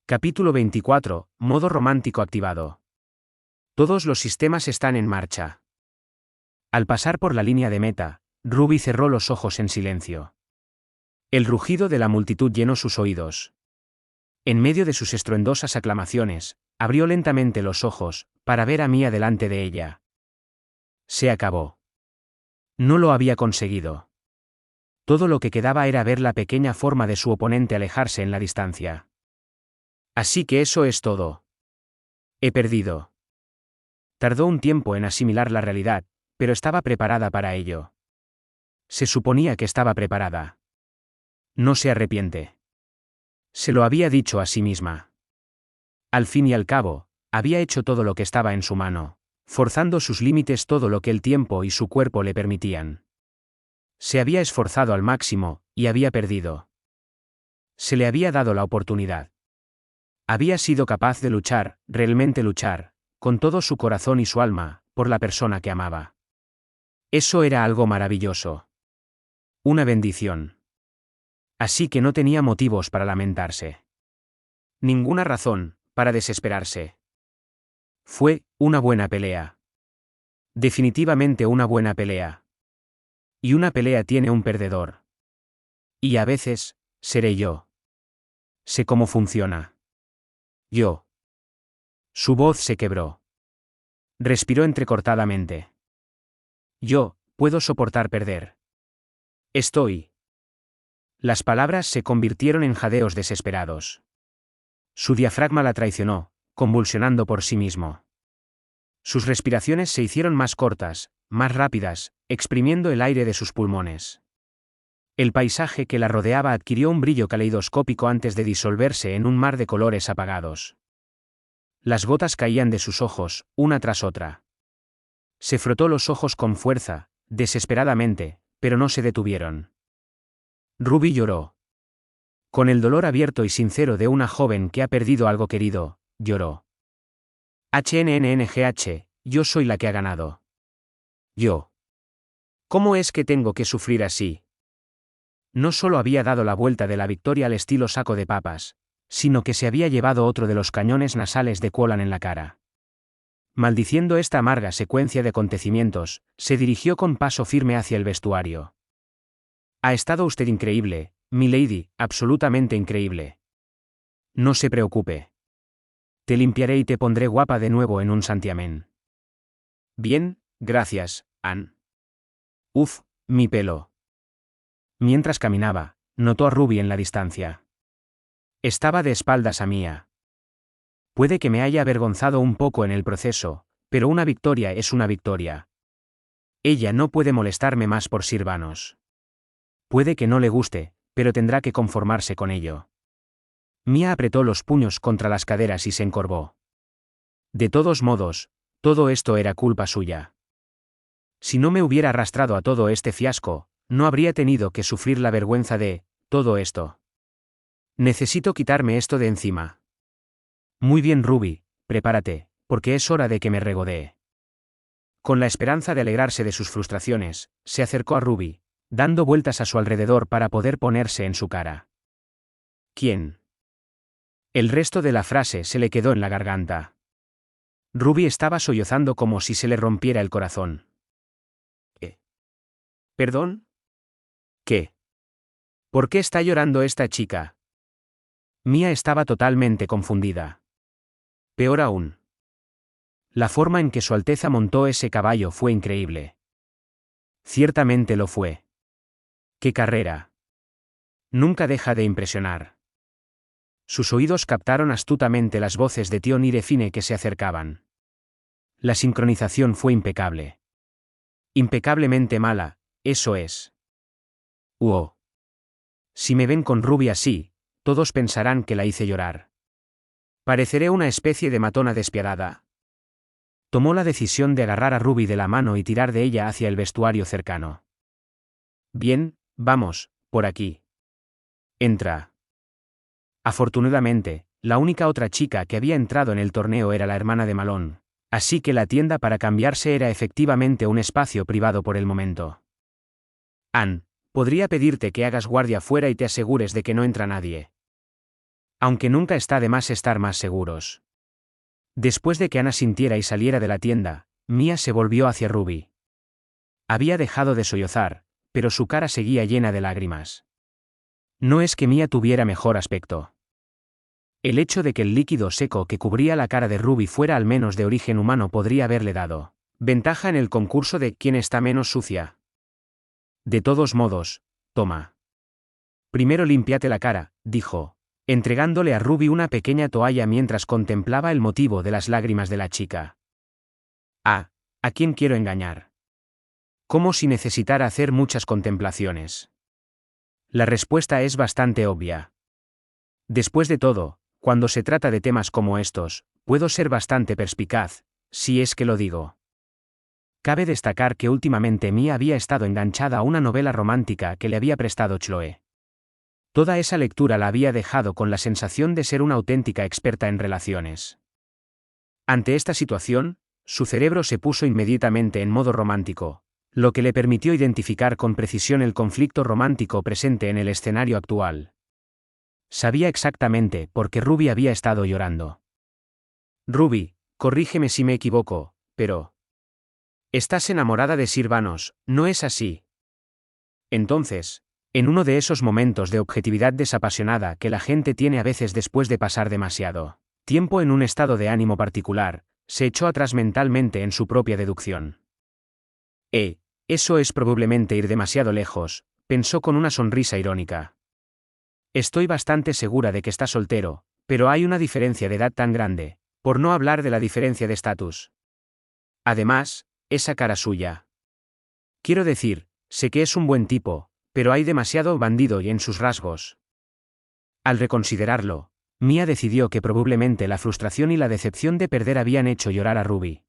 Capítulo 24. Modo romántico activado. Todos los sistemas están en marcha. Al pasar por la línea de meta, Ruby cerró los ojos en silencio. El rugido de la multitud llenó sus oídos. En medio de sus estruendosas aclamaciones, abrió lentamente los ojos, para ver a Mia delante de ella. Se acabó. No lo había conseguido. Todo lo que quedaba era ver la pequeña forma de su oponente alejarse en la distancia. Así que eso es todo. He perdido. Tardó un tiempo en asimilar la realidad, pero estaba preparada para ello. Se suponía que estaba preparada. No se arrepiente. Se lo había dicho a sí misma. Al fin y al cabo, había hecho todo lo que estaba en su mano, forzando sus límites todo lo que el tiempo y su cuerpo le permitían. Se había esforzado al máximo, y había perdido. Se le había dado la oportunidad. Había sido capaz de luchar, realmente luchar, con todo su corazón y su alma, por la persona que amaba. Eso era algo maravilloso. Una bendición. Así que no tenía motivos para lamentarse. Ninguna razón, para desesperarse. Fue una buena pelea. Definitivamente una buena pelea. Y una pelea tiene un perdedor. Y a veces, seré yo. Sé cómo funciona. Yo. Su voz se quebró. Respiró entrecortadamente. Yo, puedo soportar perder. Estoy. Las palabras se convirtieron en jadeos desesperados. Su diafragma la traicionó, convulsionando por sí mismo. Sus respiraciones se hicieron más cortas, más rápidas, exprimiendo el aire de sus pulmones. El paisaje que la rodeaba adquirió un brillo caleidoscópico antes de disolverse en un mar de colores apagados. Las gotas caían de sus ojos, una tras otra. Se frotó los ojos con fuerza, desesperadamente, pero no se detuvieron. Ruby lloró. Con el dolor abierto y sincero de una joven que ha perdido algo querido, lloró. HNNNGH, yo soy la que ha ganado. Yo. ¿Cómo es que tengo que sufrir así? No solo había dado la vuelta de la victoria al estilo saco de papas, sino que se había llevado otro de los cañones nasales de Quolan en la cara. Maldiciendo esta amarga secuencia de acontecimientos, se dirigió con paso firme hacia el vestuario. Ha estado usted increíble, milady, absolutamente increíble. No se preocupe. Te limpiaré y te pondré guapa de nuevo en un santiamén. Bien, gracias, Anne. Uf, mi pelo. Mientras caminaba, notó a Ruby en la distancia. Estaba de espaldas a Mia. Puede que me haya avergonzado un poco en el proceso, pero una victoria es una victoria. Ella no puede molestarme más por Sir Vanos. Puede que no le guste, pero tendrá que conformarse con ello. Mia apretó los puños contra las caderas y se encorvó. De todos modos, todo esto era culpa suya. Si no me hubiera arrastrado a todo este fiasco, no habría tenido que sufrir la vergüenza de todo esto. Necesito quitarme esto de encima. Muy bien, Ruby, prepárate, porque es hora de que me regodee. Con la esperanza de alegrarse de sus frustraciones, se acercó a Ruby, dando vueltas a su alrededor para poder ponerse en su cara. ¿Quién? El resto de la frase se le quedó en la garganta. Ruby estaba sollozando como si se le rompiera el corazón. ¿Qué? ¿Perdón? ¿Qué? ¿Por qué está llorando esta chica? Mia estaba totalmente confundida. Peor aún. La forma en que Su Alteza montó ese caballo fue increíble. Ciertamente lo fue. ¡Qué carrera! Nunca deja de impresionar. Sus oídos captaron astutamente las voces de Tion y de Fine que se acercaban. La sincronización fue impecable. Impecablemente mala, eso es. ¡Wow! Si me ven con Ruby así, todos pensarán que la hice llorar. Pareceré una especie de matona despiadada. Tomó la decisión de agarrar a Ruby de la mano y tirar de ella hacia el vestuario cercano. Bien, vamos, por aquí. Entra. Afortunadamente, la única otra chica que había entrado en el torneo era la hermana de Malone, así que la tienda para cambiarse era efectivamente un espacio privado por el momento. Anne, podría pedirte que hagas guardia fuera y te asegures de que no entra nadie. Aunque nunca está de más estar más seguros. Después de que Ana sintiera y saliera de la tienda, Mia se volvió hacia Ruby. Había dejado de sollozar, pero su cara seguía llena de lágrimas. No es que Mia tuviera mejor aspecto. El hecho de que el líquido seco que cubría la cara de Ruby fuera al menos de origen humano podría haberle dado ventaja en el concurso de quién está menos sucia. De todos modos, toma. Primero límpiate la cara, dijo, entregándole a Ruby una pequeña toalla mientras contemplaba el motivo de las lágrimas de la chica. ¿A quién quiero engañar? Como si necesitara hacer muchas contemplaciones. La respuesta es bastante obvia. Después de todo, cuando se trata de temas como estos, puedo ser bastante perspicaz, si es que lo digo. Cabe destacar que últimamente Mia había estado enganchada a una novela romántica que le había prestado Chloe. Toda esa lectura la había dejado con la sensación de ser una auténtica experta en relaciones. Ante esta situación, su cerebro se puso inmediatamente en modo romántico, lo que le permitió identificar con precisión el conflicto romántico presente en el escenario actual. Sabía exactamente por qué Ruby había estado llorando. Ruby, corrígeme si me equivoco, pero... Estás enamorada de Sir Vanos, ¿no es así? Entonces, en uno de esos momentos de objetividad desapasionada que la gente tiene a veces después de pasar demasiado tiempo en un estado de ánimo particular, se echó atrás mentalmente en su propia deducción. Eso es probablemente ir demasiado lejos, pensó con una sonrisa irónica. Estoy bastante segura de que está soltero, pero hay una diferencia de edad tan grande, por no hablar de la diferencia de estatus. Además, esa cara suya. Quiero decir, sé que es un buen tipo, pero hay demasiado bandido y en sus rasgos. Al reconsiderarlo, Mia decidió que probablemente la frustración y la decepción de perder habían hecho llorar a Ruby.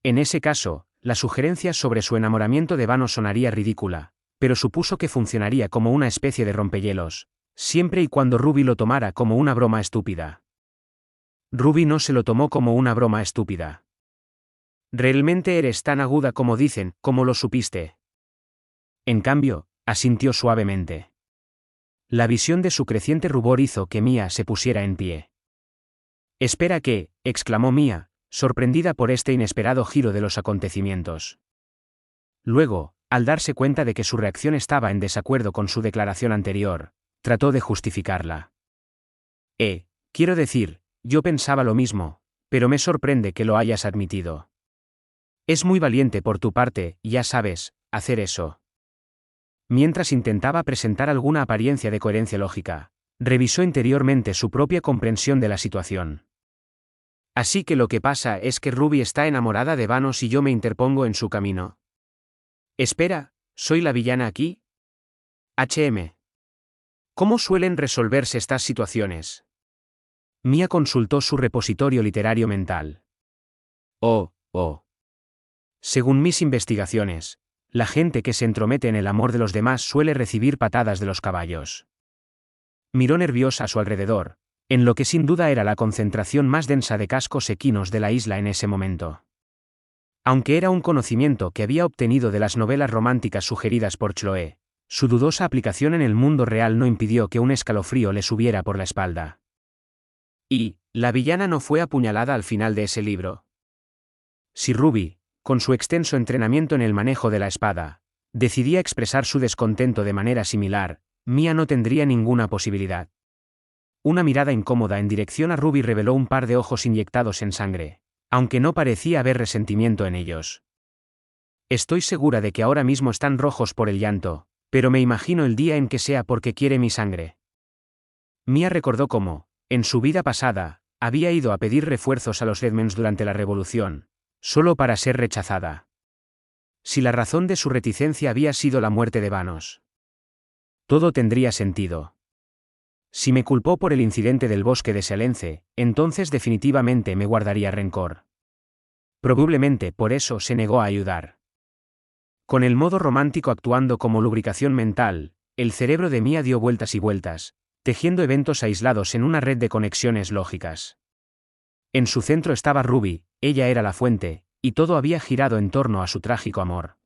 En ese caso, la sugerencia sobre su enamoramiento de Vanos sonaría ridícula, pero supuso que funcionaría como una especie de rompehielos, siempre y cuando Ruby lo tomara como una broma estúpida. Ruby no se lo tomó como una broma estúpida. Realmente eres tan aguda como dicen, ¿cómo lo supiste? En cambio, asintió suavemente. La visión de su creciente rubor hizo que Mia se pusiera en pie. Espera qué, exclamó Mia, sorprendida por este inesperado giro de los acontecimientos. Luego, al darse cuenta de que su reacción estaba en desacuerdo con su declaración anterior, trató de justificarla. Quiero decir, yo pensaba lo mismo, pero me sorprende que lo hayas admitido. Es muy valiente por tu parte, ya sabes, hacer eso. Mientras intentaba presentar alguna apariencia de coherencia lógica, revisó interiormente su propia comprensión de la situación. Así que lo que pasa es que Ruby está enamorada de Vanos y yo me interpongo en su camino. Espera, ¿soy la villana aquí? ¿Cómo suelen resolverse estas situaciones? Mia consultó su repositorio literario mental. Según mis investigaciones, la gente que se entromete en el amor de los demás suele recibir patadas de los caballos. Miró nerviosa a su alrededor, en lo que sin duda era la concentración más densa de cascos equinos de la isla en ese momento. Aunque era un conocimiento que había obtenido de las novelas románticas sugeridas por Chloe, su dudosa aplicación en el mundo real no impidió que un escalofrío le subiera por la espalda. ¿Y la villana no fue apuñalada al final de ese libro? Si Ruby, con su extenso entrenamiento en el manejo de la espada, decidía expresar su descontento de manera similar, Mia no tendría ninguna posibilidad. Una mirada incómoda en dirección a Ruby reveló un par de ojos inyectados en sangre, aunque no parecía haber resentimiento en ellos. Estoy segura de que ahora mismo están rojos por el llanto, pero me imagino el día en que sea porque quiere mi sangre. Mia recordó cómo, en su vida pasada, había ido a pedir refuerzos a los Redmonds durante la Revolución, solo para ser rechazada. Si la razón de su reticencia había sido la muerte de Vanos, todo tendría sentido. Si me culpó por el incidente del bosque de Selence, entonces definitivamente me guardaría rencor. Probablemente por eso se negó a ayudar. Con el modo romántico actuando como lubricación mental, el cerebro de Mia dio vueltas y vueltas, tejiendo eventos aislados en una red de conexiones lógicas. En su centro estaba Ruby, ella era la fuente, y todo había girado en torno a su trágico amor.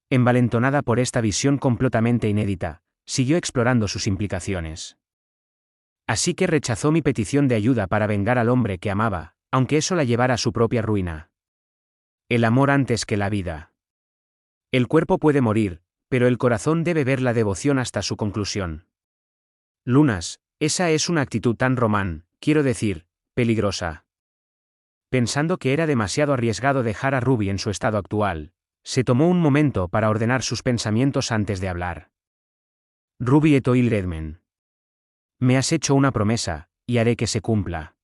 Envalentonada por esta visión completamente inédita, siguió explorando sus implicaciones. Así que rechazó mi petición de ayuda para vengar al hombre que amaba, aunque eso la llevara a su propia ruina. El amor antes que la vida. El cuerpo puede morir, pero el corazón debe ver la devoción hasta su conclusión. Lunas, esa es una actitud tan quiero decir, peligrosa. Pensando que era demasiado arriesgado dejar a Ruby en su estado actual, se tomó un momento para ordenar sus pensamientos antes de hablar. Ruby Etoile Redmen. Me has hecho una promesa, y haré que se cumpla.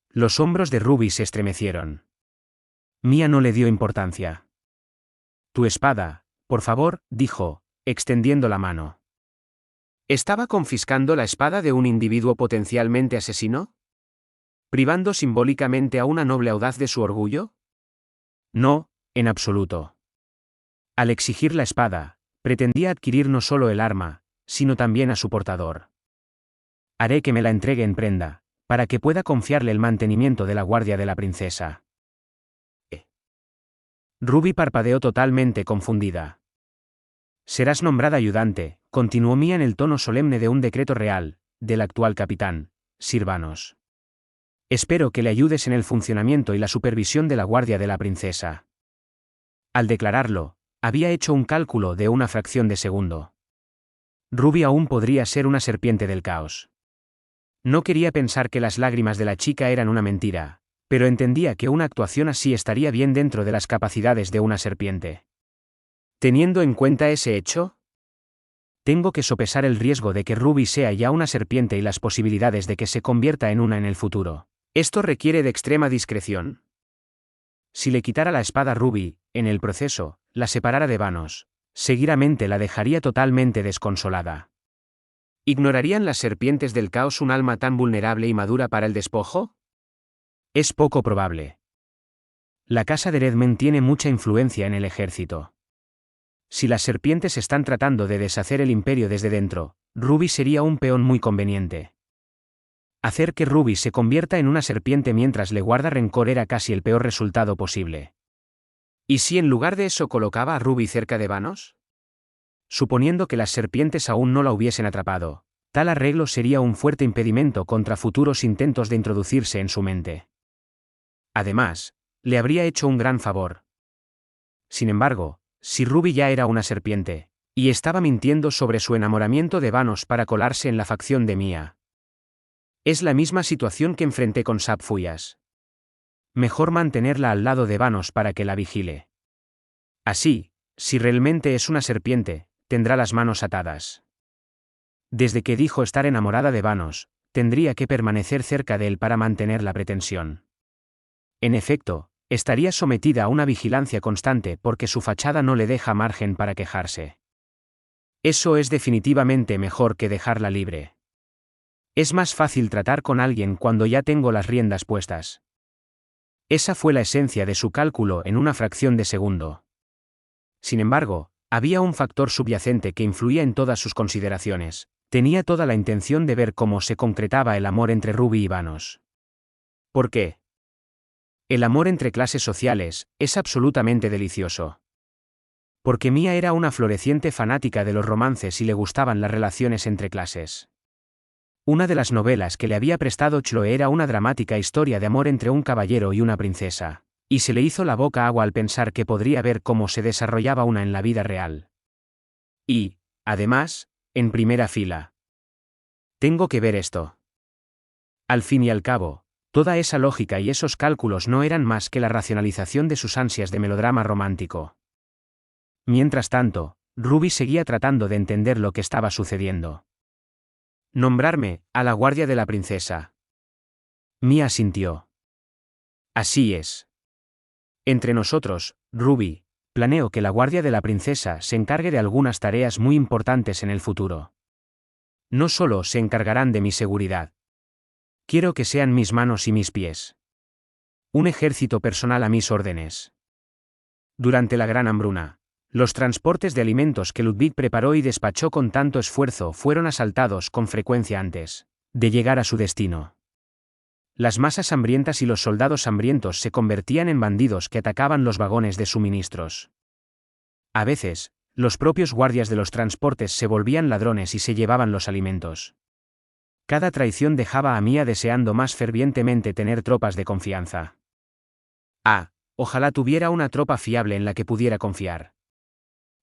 Los hombros de Ruby se estremecieron. Mia no le dio importancia. Tu espada, por favor, dijo, extendiendo la mano. ¿Estaba confiscando la espada de un individuo potencialmente asesino? ¿Privando simbólicamente a una noble audaz de su orgullo? No, en absoluto. Al exigir la espada, pretendía adquirir no solo el arma, sino también a su portador. Haré que me la entregue en prenda, para que pueda confiarle el mantenimiento de la guardia de la princesa. Ruby parpadeó totalmente confundida. Serás nombrada ayudante, continuó Mia en el tono solemne de un decreto real, del actual capitán, Sirvanos. Espero que le ayudes en el funcionamiento y la supervisión de la guardia de la princesa. Al declararlo, había hecho un cálculo de una fracción de segundo. Ruby aún podría ser una serpiente del caos. No quería pensar que las lágrimas de la chica eran una mentira, pero entendía que una actuación así estaría bien dentro de las capacidades de una serpiente. Teniendo en cuenta ese hecho, tengo que sopesar el riesgo de que Ruby sea ya una serpiente y las posibilidades de que se convierta en una en el futuro. Esto requiere de extrema discreción. Si le quitara la espada a Ruby, en el proceso, la separara de Vanos, seguidamente la dejaría totalmente desconsolada. ¿Ignorarían las serpientes del caos un alma tan vulnerable y madura para el despojo? Es poco probable. La casa de Redmen tiene mucha influencia en el ejército. Si las serpientes están tratando de deshacer el imperio desde dentro, Ruby sería un peón muy conveniente. Hacer que Ruby se convierta en una serpiente mientras le guarda rencor era casi el peor resultado posible. ¿Y si en lugar de eso colocaba a Ruby cerca de Vanos? Suponiendo que las serpientes aún no la hubiesen atrapado, tal arreglo sería un fuerte impedimento contra futuros intentos de introducirse en su mente. Además, le habría hecho un gran favor. Sin embargo, si Ruby ya era una serpiente, y estaba mintiendo sobre su enamoramiento de Vanos para colarse en la facción de Mia. Es la misma situación que enfrenté con Sapfuyas. Mejor mantenerla al lado de Vanos para que la vigile. Así, si realmente es una serpiente, tendrá las manos atadas. Desde que dijo estar enamorada de Vanos, tendría que permanecer cerca de él para mantener la pretensión. En efecto, estaría sometida a una vigilancia constante porque su fachada no le deja margen para quejarse. Eso es definitivamente mejor que dejarla libre. Es más fácil tratar con alguien cuando ya tengo las riendas puestas. Esa fue la esencia de su cálculo en una fracción de segundo. Sin embargo, había un factor subyacente que influía en todas sus consideraciones. Tenía toda la intención de ver cómo se concretaba el amor entre Ruby y Vanos. ¿Por qué? El amor entre clases sociales es absolutamente delicioso. Porque Mia era una floreciente fanática de los romances y le gustaban las relaciones entre clases. Una de las novelas que le había prestado Chloe era una dramática historia de amor entre un caballero y una princesa, y se le hizo la boca agua al pensar que podría ver cómo se desarrollaba una en la vida real. Y, además, en primera fila. Tengo que ver esto. Al fin y al cabo, toda esa lógica y esos cálculos no eran más que la racionalización de sus ansias de melodrama romántico. Mientras tanto, Ruby seguía tratando de entender lo que estaba sucediendo. Nombrarme, a la guardia de la princesa. Mia asintió. Así es. Entre nosotros, Ruby, planeo que la guardia de la princesa se encargue de algunas tareas muy importantes en el futuro. No solo se encargarán de mi seguridad. Quiero que sean mis manos y mis pies. Un ejército personal a mis órdenes. Durante la Gran Hambruna, los transportes de alimentos que Ludwig preparó y despachó con tanto esfuerzo fueron asaltados con frecuencia antes de llegar a su destino. Las masas hambrientas y los soldados hambrientos se convertían en bandidos que atacaban los vagones de suministros. A veces, los propios guardias de los transportes se volvían ladrones y se llevaban los alimentos. Cada traición dejaba a Mia deseando más fervientemente tener tropas de confianza. Ojalá tuviera una tropa fiable en la que pudiera confiar.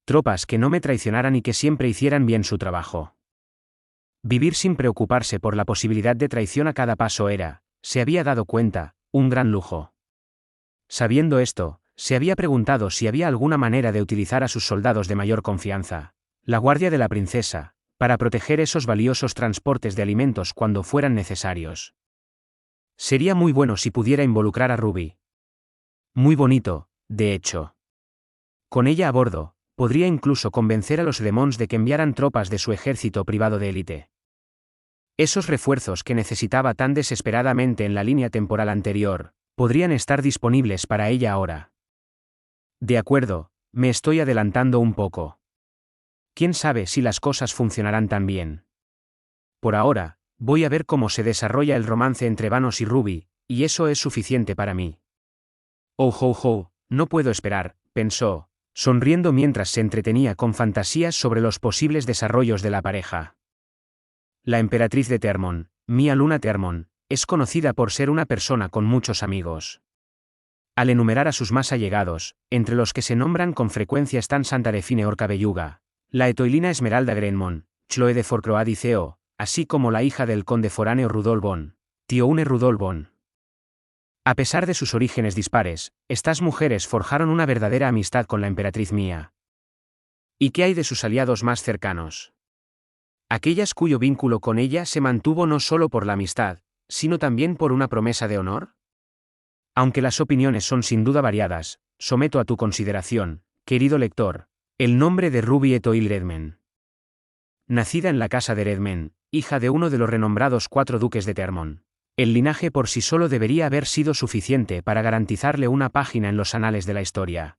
Tropas que no me traicionaran y que siempre hicieran bien su trabajo. Vivir sin preocuparse por la posibilidad de traición a cada paso era, se había dado cuenta, un gran lujo. Sabiendo esto, se había preguntado si había alguna manera de utilizar a sus soldados de mayor confianza, la guardia de la princesa, para proteger esos valiosos transportes de alimentos cuando fueran necesarios. Sería muy bueno si pudiera involucrar a Ruby. Muy bonito, de hecho. Con ella a bordo, podría incluso convencer a los demons de que enviaran tropas de su ejército privado de élite. Esos refuerzos que necesitaba tan desesperadamente en la línea temporal anterior, podrían estar disponibles para ella ahora. De acuerdo, me estoy adelantando un poco. ¿Quién sabe si las cosas funcionarán tan bien? Por ahora, voy a ver cómo se desarrolla el romance entre Vanos y Ruby, y eso es suficiente para mí. Oh, no puedo esperar, pensó, sonriendo mientras se entretenía con fantasías sobre los posibles desarrollos de la pareja. La emperatriz de Termon, Mia Luna Termon, es conocida por ser una persona con muchos amigos. Al enumerar a sus más allegados, entre los que se nombran con frecuencia están Santarefine Orca Belluga, la Etoilina Esmeralda Grenmon, Chloe de Forcroadiceo, así como la hija del conde foráneo Rudolf Von, Tioune Rudolf Von. A pesar de sus orígenes dispares, estas mujeres forjaron una verdadera amistad con la emperatriz Mia. ¿Y qué hay de sus aliados más cercanos? Aquellas cuyo vínculo con ella se mantuvo no solo por la amistad, sino también por una promesa de honor. Aunque las opiniones son sin duda variadas, someto a tu consideración, querido lector, el nombre de Ruby Etoile Redmen. Nacida en la casa de Redmen, hija de uno de los renombrados 4 duques de Termon. El linaje por sí solo debería haber sido suficiente para garantizarle una página en los anales de la historia.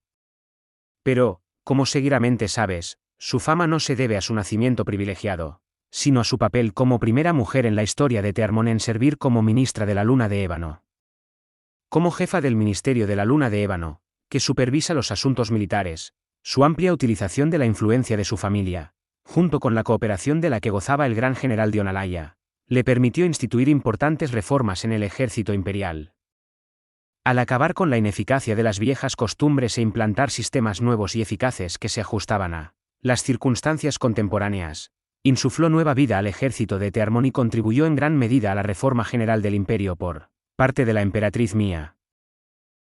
Pero, como seguramente sabes, su fama no se debe a su nacimiento privilegiado, sino a su papel como primera mujer en la historia de Termon en servir como ministra de la Luna de Ébano. Como jefa del Ministerio de la Luna de Ébano, que supervisa los asuntos militares, su amplia utilización de la influencia de su familia, junto con la cooperación de la que gozaba el gran general de Onalaya, le permitió instituir importantes reformas en el ejército imperial. Al acabar con la ineficacia de las viejas costumbres e implantar sistemas nuevos y eficaces que se ajustaban a las circunstancias contemporáneas, insufló nueva vida al ejército de Tearmon y contribuyó en gran medida a la reforma general del imperio por parte de la emperatriz Mia.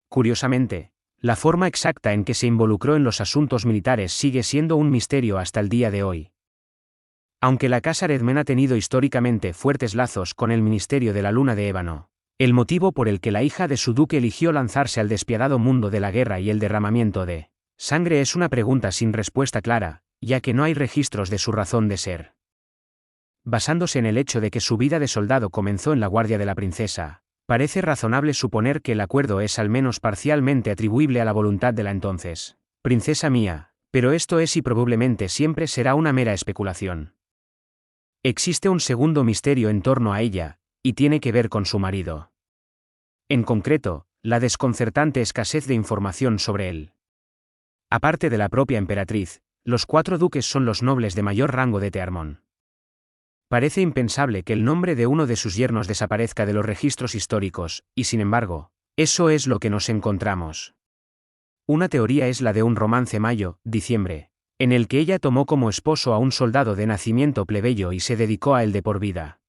Curiosamente, la forma exacta en que se involucró en los asuntos militares sigue siendo un misterio hasta el día de hoy. Aunque la casa Redmen ha tenido históricamente fuertes lazos con el Ministerio de la Luna de Ébano, el motivo por el que la hija de su duque eligió lanzarse al despiadado mundo de la guerra y el derramamiento de sangre es una pregunta sin respuesta clara, ya que no hay registros de su razón de ser. Basándose en el hecho de que su vida de soldado comenzó en la guardia de la princesa, parece razonable suponer que el acuerdo es al menos parcialmente atribuible a la voluntad de la entonces princesa Mia, pero esto es y probablemente siempre será una mera especulación. Existe un segundo misterio en torno a ella, y tiene que ver con su marido. En concreto, la desconcertante escasez de información sobre él. Aparte de la propia emperatriz, los 4 duques son los nobles de mayor rango de Tearmon. Parece impensable que el nombre de uno de sus yernos desaparezca de los registros históricos, y sin embargo, eso es lo que nos encontramos. Una teoría es la de un romance mayo-diciembre, en el que ella tomó como esposo a un soldado de nacimiento plebeyo y se dedicó a él de por vida.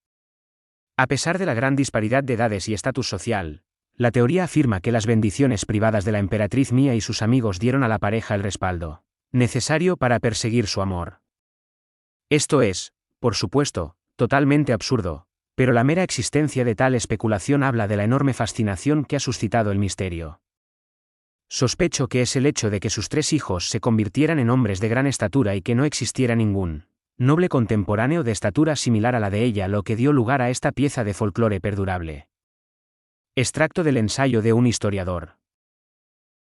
A pesar de la gran disparidad de edades y estatus social, la teoría afirma que las bendiciones privadas de la emperatriz Mia y sus amigos dieron a la pareja el respaldo necesario para perseguir su amor. Esto es, por supuesto, totalmente absurdo, pero la mera existencia de tal especulación habla de la enorme fascinación que ha suscitado el misterio. Sospecho que es el hecho de que sus 3 hijos se convirtieran en hombres de gran estatura y que no existiera ningún noble contemporáneo de estatura similar a la de ella lo que dio lugar a esta pieza de folclore perdurable. Extracto del ensayo de un historiador.